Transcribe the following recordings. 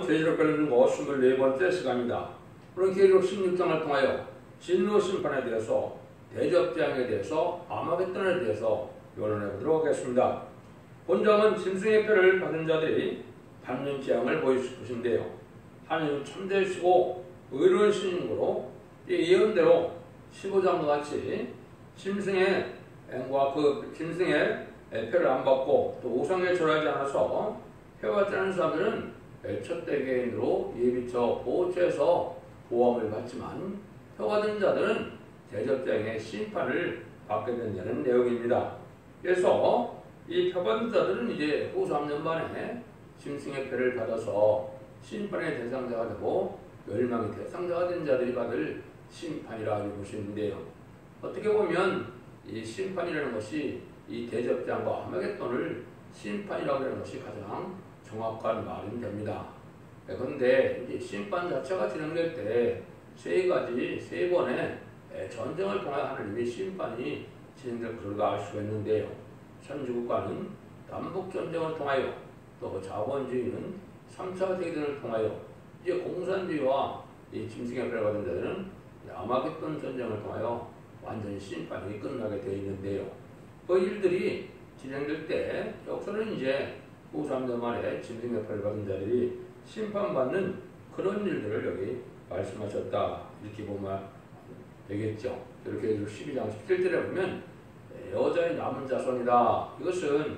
계시록 별론거 24번째 시간입니다. 오늘 계시록 16장을 통하여 진노 심판에 대해서, 대접장에 대해서, 아마겟돈에 대해서 논론해 보도록 하겠습니다. 본장은 짐승의 표를 받은 자들이 받는 재앙을 보이신데요. 하나님 참되시고 의로운 신으로 이 예언대로 15장과 같이 짐승의 앵과 그 짐승의 표를 안 받고 또 우상에 절하지 않아서 표 받지 않은 사람들은 첫대개인으로 예비처 보호처에서 보험을 받지만 표 받은 자들은 대접장의 심판을 받게 된다는 내용입니다. 그래서 이 표 받은 자들은 이제 후 3년 만에 짐승의 표를 받아서 심판의 대상자가 되고 멸망의 대상자가 된 자들이 받을 심판이라 알고 있는데요. 어떻게 보면 이 심판이라는 것이 이 대접장과 아마겟돈을 심판이라고 하는 것이 가장 정확한 말이 됩니다. 그런데 이제 심판 자체가 진행될 때 세 번의 전쟁을 통해 하나님의 심판이 진행될 것을 알 수가 있는데요. 선지국가는 남북전쟁을 통하여 또 자본주의는 3차 대전을 통하여 이제 공산주의와 이 짐승의 표를 받은 자들은 아마겟돈 전쟁을 통하여 완전히 심판이 끝나게 되어 있는데요. 그 일들이 진행될 때 역사는 이제 후 3년 만에 짐승의 표를 받은 자들이 심판받는 그런 일들을 여기 말씀하셨다. 이렇게 보면 되겠죠. 이렇게 12장 17절에 보면 여자의 남은 자손이다. 이것은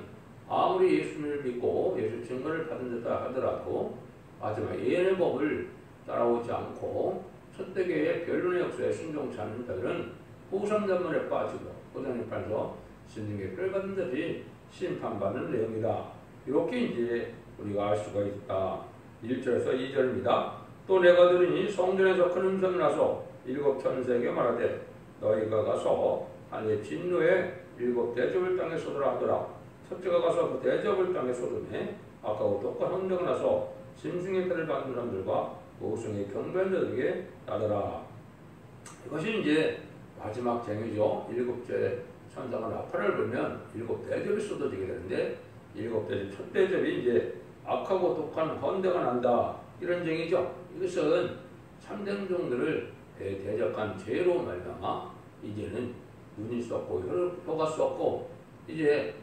아무리 예수님을 믿고 예수 증거를 받은 자다 하더라도 마지막 예언의 법을 따라오지 않고 첫대계의 변론의 역사에 순종치 않는 자들은 후 3년 만에 빠지고 고장에 빠져서 짐승의 표를 받은 자들이 심판받는 내용이다. 이렇게 이제 우리가 알 수가 있다. 1절에서 2절입니다. 또 내가 들으니 성전에서 큰 음성이 나서 7천사에게 말하되 너희가 가서 하나님의 진노에 7 대접을 땅에 쏟으라 하더라. 첫째가 가서 그 대접을 땅에 쏟으매 아까고 똑같은 헌병을 나서 짐승의 표를 받은 사람들과 우승의 경배한 자들에게 나더라. 이것이 이제 마지막 쟁이죠. 7째 천사가 나팔을 불면 7 대접이 쏟아지게 되는데 7 대접, 첫 대접이 이제 악하고 독한 헌대가 난다. 이런 쟁이죠. 이것은 참된 종들을 대적한 죄로 말미암아 이제는 눈이 수 없고 혀가 수 없고 이제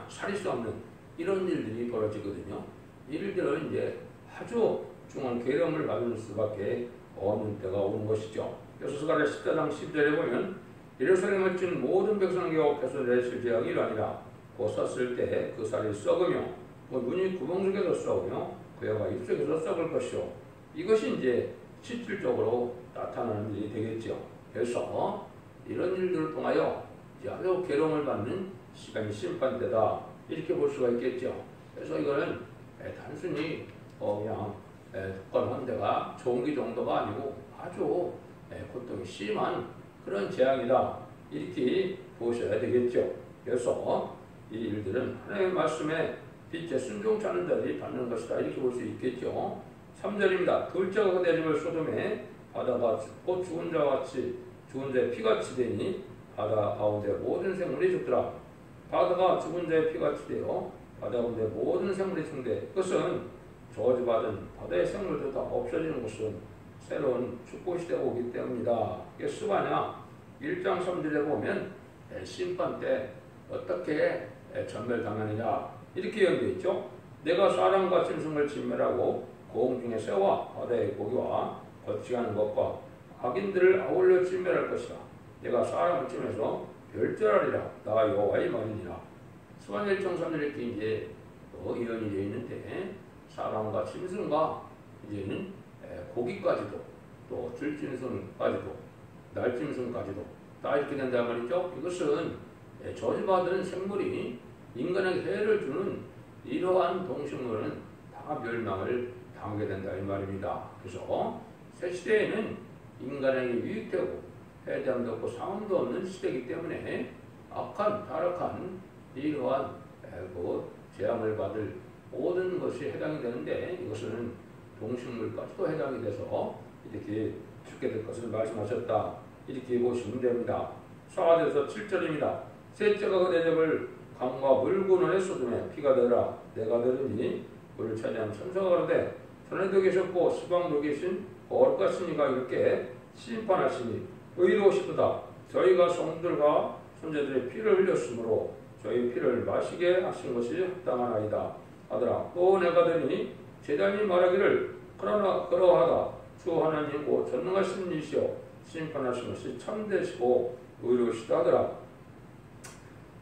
살릴 수 없는 이런 일들이 벌어지거든요. 이 일들은 이제 아주 중한 괴로움을 받을 수밖에 없는 때가 오는 것이죠. 여호수아라 14장 10절에 보면 예루살렘을 친 모든 백성에게 엎혀서 내실 재앙이 일어나니라. 곧 섰을 때 그 살이 썩으며 그 눈이 구멍 속에서 썩으며 그 혀가 입속에서 썩을 것이요. 이것이 이제 실질적으로 나타나는 일이 되겠죠. 그래서 이런 일들을 통하여 아주 괴로움을 받는 시간이 심판때다. 이렇게 볼 수가 있겠죠. 그래서 이거는 단순히 그냥 독한 헌대가 종기 정도가 아니고 아주 고통이 심한 그런 재앙이다. 이렇게 보셔야 되겠죠. 그래서 이 일들은 하나님의 말씀에 빛에 순종치 않는 자들이 받는 것이다. 이렇게 볼 수 있겠죠. 3절입니다. 둘째가 그 대접을 쏟음에 바다가 곧 죽은 자와 같이 죽은 자의 피같이 되니 바다 가운데 모든 생물이 죽더라. 바다가 죽은 자의 피같이 되어 바다 가운데 모든 생물이 죽는데 그것은 저주받은 바다의 생물도 다 없어지는 것은 새로운 축복 시대가 오기 때문이다. 이게 스바냐 1장 3절에 보면 심판 때 어떻게 전멸당하느냐 이렇게 연되어 있죠. 내가 사람과 짐승을 진멸하고 공중의 새와 바다의 고기와 거치하는 것과 악인들을 아울러 진멸할 것이다. 내가 사람을 찜해서 멸절하리라. 나 여호와의 말이니라. 스바냐 1장 3절 이렇게 이제 예언이 되어 있는데 사람과 짐승과 이제는 고기까지도 또 들짐승까지도 날짐승까지도 다 이렇게 된다 말이죠. 이것은 저주받은 생물이 인간에게 해를 주는 이러한 동식물은 다 멸망을 당하게 된다 이 말입니다. 그래서 새 시대에는 인간에게 유익되고 해대함도 없고 상함도 없는 시대이기 때문에 악한 타락한 이러한 재앙을 받을 모든 것이 해당이 되는데 이것은 동식물까지도 해당이 돼서 이렇게 죽게 될 것을 말씀하셨다. 이렇게 보시면 됩니다. 4절에서 7절입니다. 셋째가 그 대접을 강과 물구원에 쏟으며 피가 되라. 내가 들으니 물을 차지한 천사가 가로되 천에도 계셨고 시방도 계신 거룩하시니가 이렇게 심판하시니 의로우시도다. 저희가 성들과 손자들의 피를 흘렸으므로 저희 피를 마시게 하신 것이 합당하나이다 하더라. 또 내가 들으니 제자니 말하기를 그러나 그러하다. 주 하나님 곧 전능하신 이시여 심판하신 것이 참되시고 의로우시다 하더라.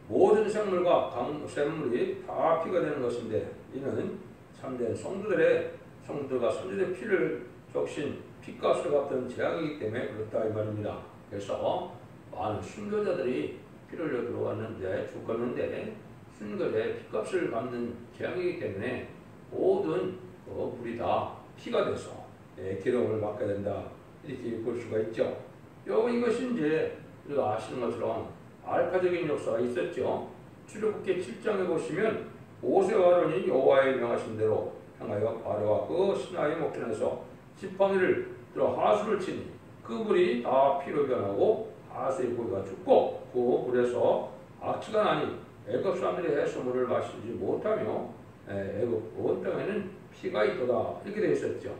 모든 생물과 샘물이 다 피가 되는 것인데 이는 참된 성도들과 선지자의 피를 적신 피값을 갚던 재앙이기 때문에 그렇다 이 말입니다. 그래서 많은 순교자들이 피를 흘려 들어왔는데 죽었는데 순교자의 피값을 갚는 재앙이기 때문에 모든 물이 다 피가 돼서 기름을 받게 된다 이렇게 볼 수가 있죠. 이것이 이제 우리가 아시는 것처럼 알파적인 역사가 있었죠. 출애굽기 7장에 보시면 모세와 아론이 여호와의 명하신 대로 행하여 바로와 그 시나이 목전에서 지팡이를 들어 하수를 치니 그 물이 다 피로 변하고 하수의 고기가 죽고 그 물에서 악취가 나니 애굽 사람들이 해수물을 마시지 못하며 애굽 온 땅에는 피가 있도다 이렇게 되어 있었죠.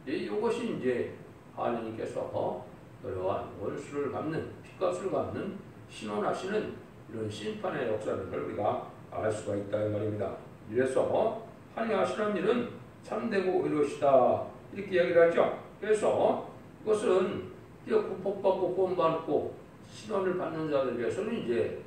이것이 이제 하나님께서 그러한 원수를 갚는 피값을 갚는 신원하시는 이런 심판의 역사를 우리가 알 수가 있다 이 말입니다. 이래서 하나님 하시는 일은 참되고 의로우시다 이렇게 이야기를 하죠. 그래서 이것은 복받고 구원받고 신원을 받는 자들 위해서는 이제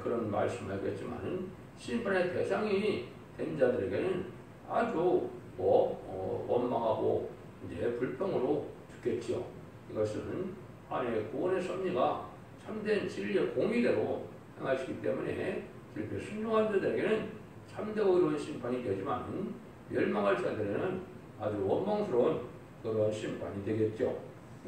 그런 말씀을 하겠지만 심판의 대상이 된 자들에게는 아주 원망하고 이제 불평으로 죽겠지요. 이것은 하나님의 구원의 섭리가 참된 진리의 공의대로 행하시기 때문에 그렇게 순종한 자들에게는 참되고 의로운 심판이 되지만 멸망할 자들에게는 아주 원망스러운 그런 심판이 되겠죠.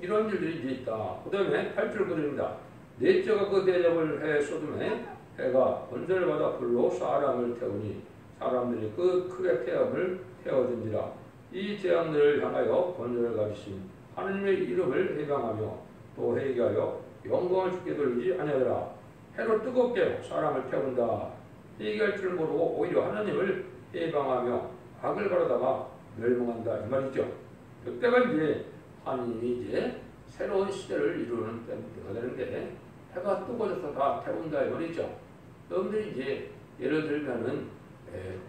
이런 일들이 이제 있다. 그 다음에 8절 그립니다. 넷째가 그 대접을 해 소돔에 해가 번제를 받아 불로 사람을 태우니 사람들이 그 크게 태워든지라. 이 재앙들을 향하여 번제를 가지신 하나님의 이름을 해방하며 또 회개하여 영광을 주께 돌리지 아니하더라. 해로 뜨겁게 사람을 태운다. 회개할 줄 모르고 오히려 하나님을 해방하며 악을 가로다가 멸망한다 이 말이죠. 그때가 이제 하나님이 이제 새로운 시대를 이루는 때가 되는데 해가 뜨거워져서 다 태운다 이 말이죠. 여러분들이 이제 예를 들면은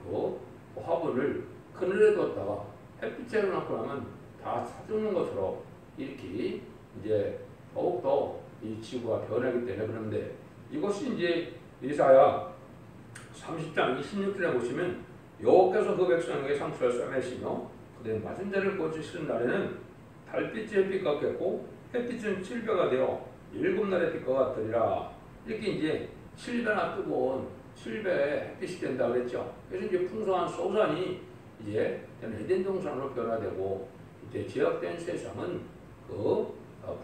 그 화분을 그늘에 뒀다가 햇빛에 놓고 나면 다 사죽는 것처럼 이렇게 이제 더욱더 이 지구가 변하기 때문에 그런데 이것이 이제 이사야 30장 26절에 보시면 여호와께서 그 백성에게 상처를 싸매시며 그들의 맞은 자를 고치시는 날에는 달빛이 햇빛 같겠고 햇빛은 7배가 되어 7날의 빛과 같으리라. 이렇게 이제 7배나 뜨거운 7배의 햇빛이 된다 그랬죠. 그래서 이제 풍성한 소산이 이제 에덴 동산으로 변화되고 이제 제약된 세상은 그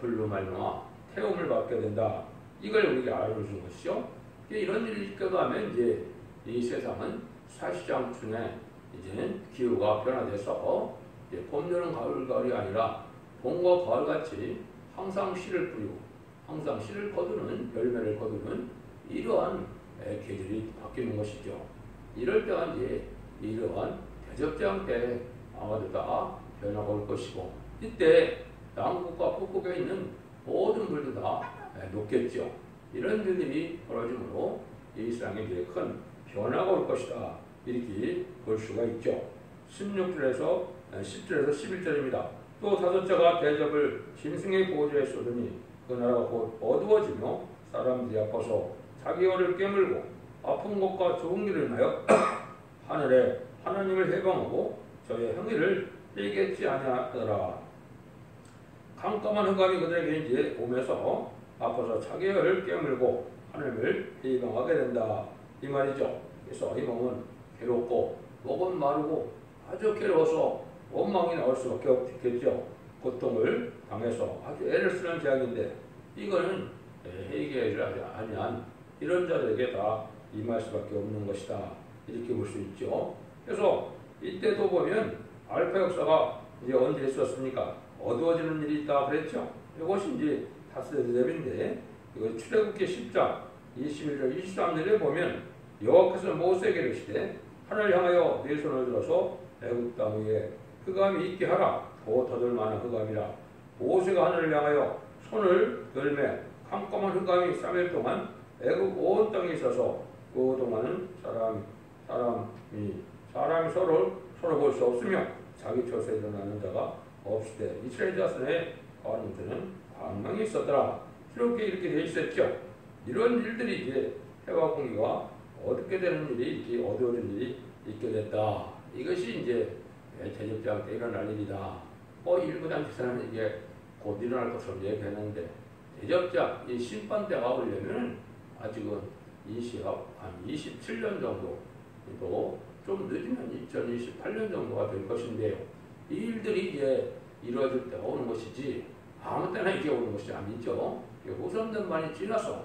불로 말미암아 태움을 받게 된다. 이걸 우리가 알아주는 것이죠. 이런 일이 있게 하면 이제 이 세상은 사시장춘에 이제는 기후가 변화돼서 이제 봄, 여름, 가을이 아니라 봄과 가을같이 항상 씨를 뿌리고 항상 씨를 거두는 열매를 거두는 이러한 계절이 바뀌는 것이죠. 이럴 때가 이제 이러한 대접장 때 아마도 다 변화가 올 것이고 이때 남극과 북극에 있는 모든 물도 다 녹겠죠. 이런 일들이 벌어지므로 이 세상에 이제 큰 변화가 올 것이다. 이렇게 볼 수가 있죠. 10절에서 11절입니다. 또 다섯째가 대접을 짐승의 보호자에 쏟으니 그 나라가 곧 어두워지며 사람들이 아파서 자기 얼을 깨물고 아픈 것과 좋은 길을 인하여 하늘에 하나님을 해방하고 저의 행위를 빼겠지 아니하더라. 깜깜한 흑암이 그들에게 이제 오면서 아파서 자기 얼을 깨물고 하나님을 해방하게 된다. 이 말이죠. 그래서 이 몸은 괴롭고 목은 마르고 아주 괴로워서 원망이 나올 수밖에 없겠죠. 고통을 당해서 아주 애를 쓰는 재앙인데 이거는 해결을 하지 아니한 이런 자들에게 다 임할 수밖에 없는 것이다. 이렇게 볼 수 있죠. 그래서 이때도 보면 알파 역사가 이제 언제 있었습니까? 어두워지는 일이 있다 그랬죠. 이것이 이제 다스대접인데 이거 출애굽기 10장 21절 23절에 보면 여호와께서 모세에게 이르시되 하늘을 향하여 네 손을 들어서 애굽 땅 위에 흑암이 있게 하라. 더 더들 만한 흑암이라. 모세가 하늘을 향하여 손을 들매 캄캄한 흑암이 3일 동안 애굽 온 땅에 있어서 그 동안은 사람이 서로 볼 수 없으며 자기 처소에 일어나는 자가 없으되 이스라엘 자손의 가운데는 광명이 있었더라. 이렇게 되어 있었죠. 이런 일들이 이제 해와 공기가 어둡게 되는 일이 이렇게 어두워진 일이 있게 됐다. 이것이 이제 대접장 때 일어날 일이다. 일부 단체에서는 이게 곧 일어날 것으로 얘기했는데 대접장 이 심판 때가 오려면 아직은 이 시합 한 27년 정도 또 좀 늦으면 2028년 정도가 될 것인데요. 이 일들이 이제 이루어질 때가 오는 것이지 아무 때나 이게 오는 것이 아니죠. 후손들 많이 지나서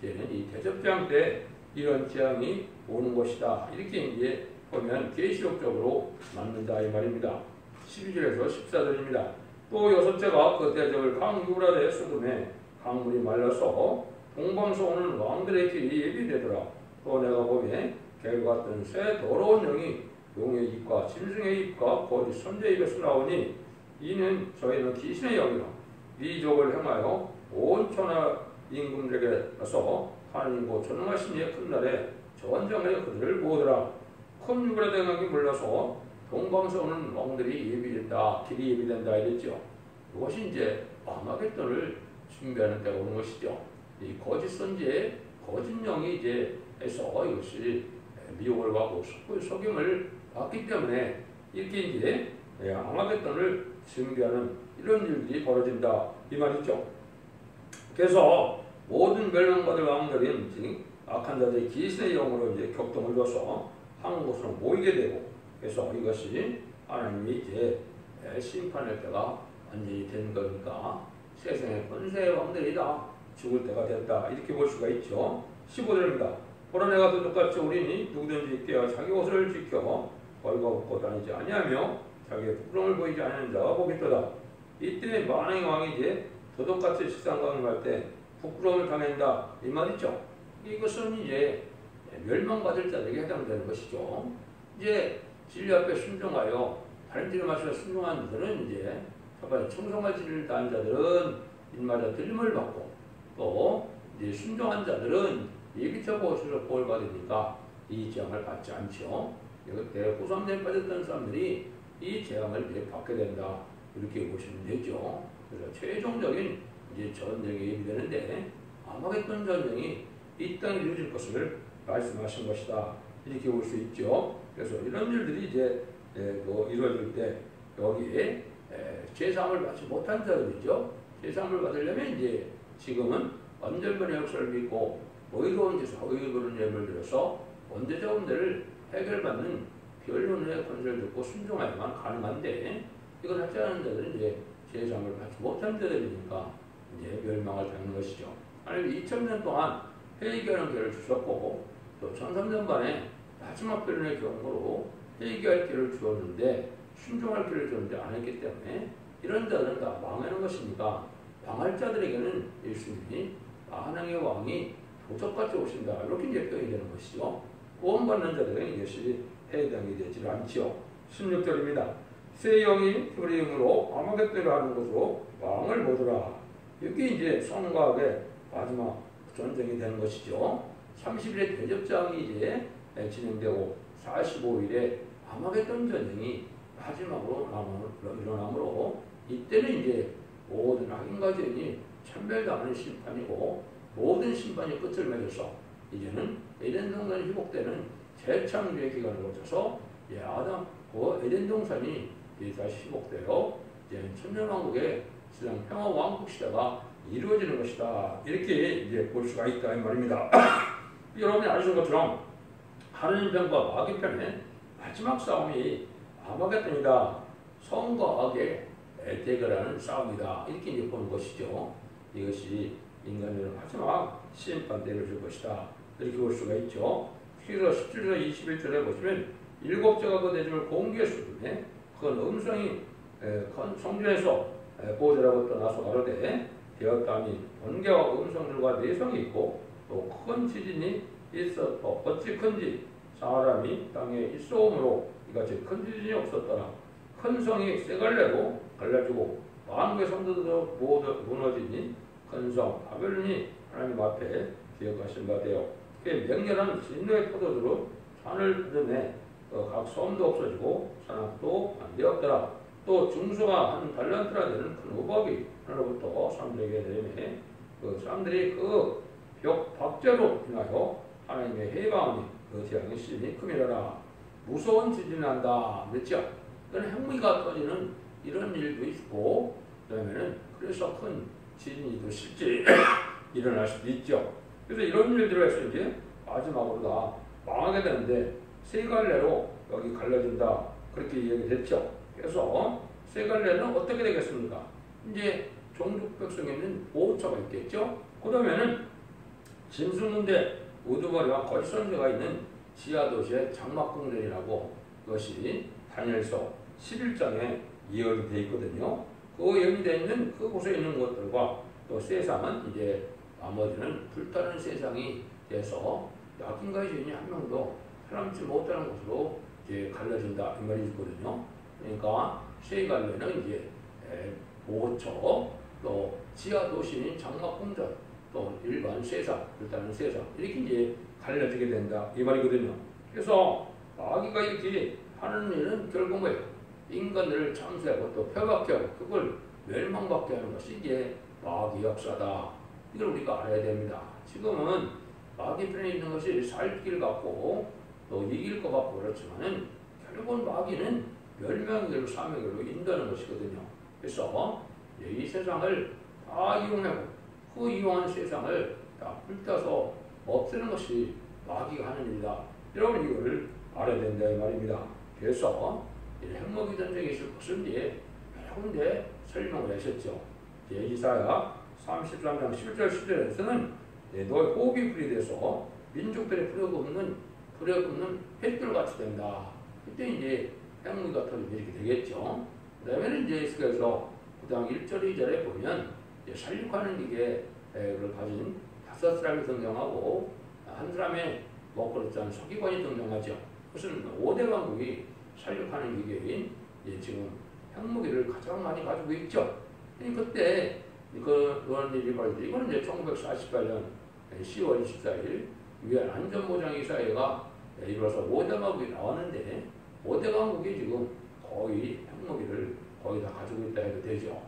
이제는 이 대접장 때 이런 재앙이 오는 것이다. 이렇게 이제 보면 계시록적으로 맞는다 이 말입니다. 12절에서 14절입니다. 또 여섯째가 그 대적을 강 유브라데 수금에 강물이 말라서 동방서 오는 왕들의 길이 예비되더라. 또 내가 보매 개와 같은 새 더러운 영이 용의 입과 짐승의 입과 거짓 선지의 입에서 나오니 이는 저희는 귀신의 영이라 이족을 행하여 온 천하 임금들에게서 하나님 곧 전능하신 이의 큰 날에 전쟁하여 그들을 모으더라. 큰 유브라데 강이 물러서 동방서 오는 왕들이 예비된다. 길이 예비된다 이랬죠. 이것이 이제 아마겟돈을 준비하는 때가 오는 것이죠. 이 거짓 선지의 거짓 영이 이제 해서 이것이 미혹을 받고 속임을 받기 때문에 이렇게 이제 아마겟돈을 준비하는 이런 일들이 벌어진다 이 말이죠. 그래서 모든 멸망받을 왕들이 악한 자들이 귀신의 영으로 이제 격동을 줘서 한 곳으로 모이게 되고 그래서 이것이 하나님이 이제 심판할 때가 완전히 된 거니까 세상의 권세의 왕들이 다 죽을 때가 됐다 이렇게 볼 수가 있죠. 15절입니다. 보라 내가 도둑같이 오리니 누구든지 깨어 자기 옷을 지켜 벌거벗고 다니지 아니하며 자기의 부끄러움을 보이지 않는 자가 보겠도다. 이때 만왕의 왕이 이제 도둑같이 식상강을 갈 때 부끄러움을 당한다 이 말이죠. 이것은 이제 멸망받을 자들에게 해당되는 것이죠. 이제 진리 앞에 순종하여 다른 진리 마시며 순종한 자들은 이제 첫번째 청송할 진리를 다한 자들은 일마다 들림을 받고 또 이제 순종한 자들은 예비처 보호수를 보호를 받으니까 이 재앙을 받지 않죠. 이때 후삼전에 빠졌던 사람들이 이 재앙을 이제 받게 된다 이렇게 보시면 되죠. 그래서 최종적인 이제 전쟁이 예비되는데 아마겟돈 전쟁이 이 땅에 이루어질 것을 말씀하신 것이다 이렇게 볼 수 있죠. 그래서 이런 일들이 이제 이루어질 때 여기에 제사함을 받지 못한 자들이죠. 제사함을 받으려면 이제 지금은 언절변의 역사를 믿고 의로운 제사, 의로운 예물을 들어서 원죄적 문제를 해결받는 변론의 권세를 듣고 순종하여만 가능한데 이걸 하지 않은 자들은 이제 제사함을 받지 못한 자들이니까 이제 멸망을 당하는 것이죠. 하나님 2000년 동안 회개하는 기회를 주셨고 또 1300년 만에 마지막 변론의 경우로 회개할 기회를 주었는데 순종할 기회를 줬는데 안 했기 때문에 이런 자들은 다 망하는 것이니까 망할 자들에게는 예수님이 만왕의 왕이 도적같이 오신다 이렇게 이제 표현이 되는 것이죠. 구원받는 자들은 이것이 해당이 되지 않지요. 16절입니다. 새 영이 그의 힘으로 아마겟돈을 하는 곳으로 왕을 모으더라. 이게 이제 성과 악의 마지막 전쟁이 되는 것이죠. 30일의 대접장이 이제 진행되고 45일에 아마겟돈 전쟁이 마지막으로 일어나므로 이때는 이제 모든 악인과 죄인이 천멸당하는 심판이고 모든 심판이 끝을 맺어서 이제는 에덴 동산이 회복되는 재창조의 기간을 거쳐서 아담 그 에덴 동산이 다시 회복되어 이제는 천년왕국의 세상 평화 왕국 시대가 이루어지는 것이다 이렇게 이제 볼 수가 있다 이 말입니다. 여러분이 아시는 것처럼 하느님 편과 마귀 편의 마지막 싸움이 아마겟돈이다. 성과 악의 대결하는 싸움이다 이렇게 이제 보는 것이죠. 이것이 인간의 마지막 심판대를 줄 것이다 이렇게 볼 수가 있죠. 그래서 17절 21절에 보시면 일곱째가 그 대접을 공개 수준에 큰 음성이 성전에서 보호자라고 떠나서 가로되 되었다니 번개와 음성들과 내성이 있고 또 큰 지진이 있었고 어찌 큰지 사람이 땅에 있어오므로 이같이 큰 지진이 없었더라. 큰 성이 세 갈래로 갈라지고 만국의 성도들도 모두 무너지니 큰 성 바벨론이 하나님 앞에 기억하신 바 되어 맹렬한 진노의 포도주로 산을 뜯어내 각 섬도 없어지고 산악도 안 되었더라. 또 중소가 한 달란트나 되는 큰 우박이 하늘로부터 사람들에게 내리매 그 사람들이 그 벽 박제로 인하여 하나님의 해방이 그 재앙의 시즌이 크미라라. 무서운 지진이 난다 그랬죠. 그런 핵무기가 터지는 이런 일도 있고 그다음에는 그래서 큰 지진이 또 실제 일어날 수도 있죠. 그래서 이런 일들을 해서 이제 마지막으로 다 망하게 되는데 세 갈래로 여기 갈라진다 그렇게 얘기했죠. 그래서 세 갈래는 어떻게 되겠습니까? 이제 종족 백성에는 보호처가 있겠죠. 그 다음에는 짐승문대 우두머리와 거짓선지가 있는 지하도시의 장막궁전이라고 그것이 다니엘서 11장에 예언이 되어 있거든요. 그 예언되어 있는 그곳에 있는 것들과 또 세상은 이제 나머지는 불타는 세상이 돼서 약인가의 죄인이 한 명도 살아남지 못하는 곳으로 이제 갈라진다 이 말이 있거든요. 그러니까 세 갈래는 이제 보호처, 또 지하 도시인 장막궁전, 또 일반 세상, 불타는 세상 이렇게 이제 갈라지게 된다 이 말이거든요. 그래서 마귀가 이렇게 하는 일은 결국 뭐예요? 인간들을 참수하고 또 폐박해 하고 그걸 멸망받게 하는 것이 이제 마귀 역사다. 이걸 우리가 알아야 됩니다. 지금은 마귀 편에 있는 것이 살 길 같고 또 이길 것 같고 그렇지만은 결국은 마귀는 멸망의 길로 사명의 길로 인도하는 것이거든요. 그래서 이 세상을 다 이용하고 그 이용한 세상을 다 불타서 없애는 것이 마귀가 하는 일이다. 여러분 이거를 알아야 된다 이 말입니다. 그래서 핵무기 전쟁이 있을 것은 이제 여러 군데 설명을 하셨죠. 이사야 33장 11절 10절에서는 너의 호흡이 불이 돼서 민족들의 불에 굽는 햇불 같이 된다. 그때 이제 핵무기가 터지면 이렇게 되겠죠. 그 다음에는 이제 에스겔서 9장 1절 2절에 보면 살육하는 기계 를 가진 5사람이 등장하고 한 사람의 그렇지 서기관이 등장하죠. 그것은 5대 왕국이 살육하는 기계인 지금 핵무기를 가장 많이 가지고 있죠. 그때 그런 일이 벌어지고 이거는 이제 1948년 10월 24일 유엔 안전보장이사회가 이루어서 5대 왕국이 나왔는데 5대 왕국이 지금 거의 핵무기를 거의 다 가지고 있다 해도 되죠.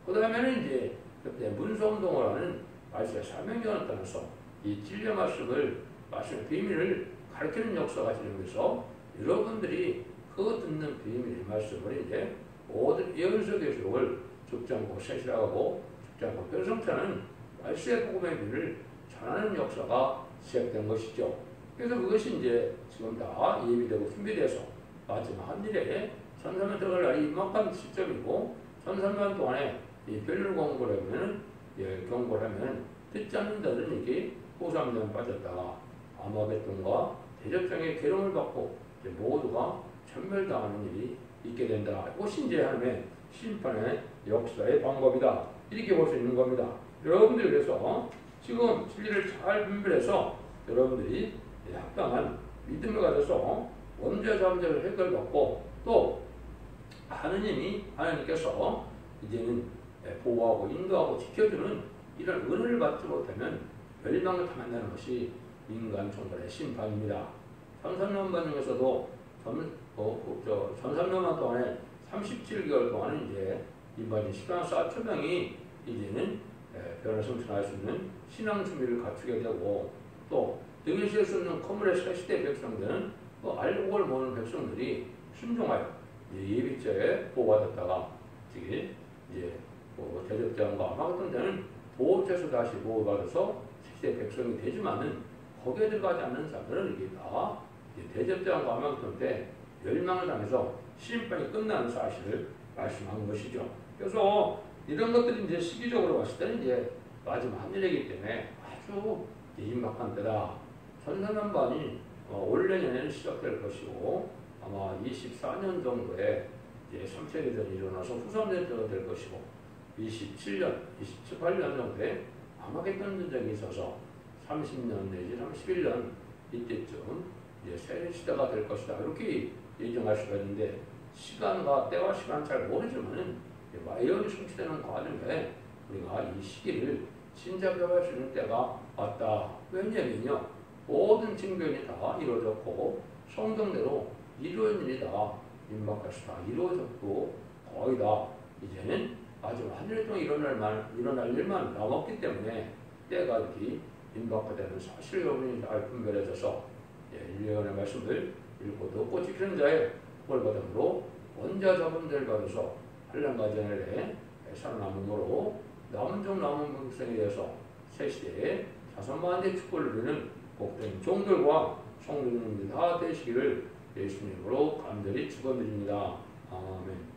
그 다음에는 이제 그때 문서운동을 하는 말씀의 사명령을 따라서 이 진리의 말씀의 비밀을 가르치는 역사가 진행돼서 여러분들이 그 듣는 비밀의 말씀을 이제 모든 예언서의 기록을 죽지 않고 세실하고 죽지 않고 별성차는 말씀의 복음의 비밀을 전하는 역사가 시작된 것이죠. 그래서 그것이 이제 지금 다 예비되고 준비돼서 마지막 한 일에 1300년 들어갈 날이 임박한 시점이고 1300년 동안에 이 별을 공부를 하면 경고를 하면 듣지 않는 자들은 이게 호수함에 빠졌다가 아마겟돈과 대적장의 괴로움을 받고 모두가 천멸당하는 일이 있게 된다. 이것이 이제 하나님의 심판의 역사의 방법이다. 이렇게 볼 수 있는 겁니다. 여러분들이 그래서 지금 진리를 잘 분별해서 여러분들이 합당한 믿음을 가져서 원죄 잠재를 해결받고 또 하나님께서 이제는 보호하고 인도하고 지켜주는 이런 은혜를 받지 못하면 멸망을 당한다는 것이 인간 총괄의 심판입니다. 1300년 중에서도 1300년 동안에 37개월 동안은 이제 일반인 140,000명이 이제는 변화 성취할 수 있는 신앙 준비를 갖추게 되고 또 등에 실 수 있는 커물의 시대 백성들은 알곡을 모르는 백성들이 순종하여 예비죄에 보호받았다가 이제 대적자와 아마겟돈 때는 보호죄에서 다시 보호받아서 시대 백성이 되지만은 거기에 들어가지 않는 사람들은 이게 다 대적자와 아마겟돈 때 멸망을 당해서 심판이 끝나는 사실을 말씀한 것이죠. 그래서 이런 것들이 이제 시기적으로 봤을 때는 이제 마지막 한 일이기 때문에 아주 임박한 때다. 1300년반이 올 내년에는 시작될 것이고 아마 24년 정도에 이제 3차 대전이 일어나서 후삼전쟁이 될 것이고 27년, 28년 정도에 아마겟돈 전쟁이 있어서 30년 내지 31년 이때쯤 이제 새 시대가 될 것이다. 이렇게 예정할 수가 있는데 시간과 때와 시간은 잘 모르지만은 예언이 성취되는 과정에 우리가 이 시기를 신잡혀갈 수 있는 때가 왔다. 왜냐면요, 모든 징변이 다 이루어졌고 성경대로 이루어진 일이 다 임박해서 다 이루어졌고 거의 다 이제는 아주 한 일 동안 일어날 일만 남았기 때문에 때가 이렇게 임박되는 사실을 여러분이 잘 분별해져서 예언의 말씀을 읽고 듣고 지키는 자의 벌받음으로 원자 자본들 받아서 한량가지 하늘에 살아남음으로 남은 종 남은 백성에 대해서 새시대에 자선만대 축복을 누리는 복된 종들과 성도님들 다 되시기를 예수님으로 간절히 축원드립니다. 아멘.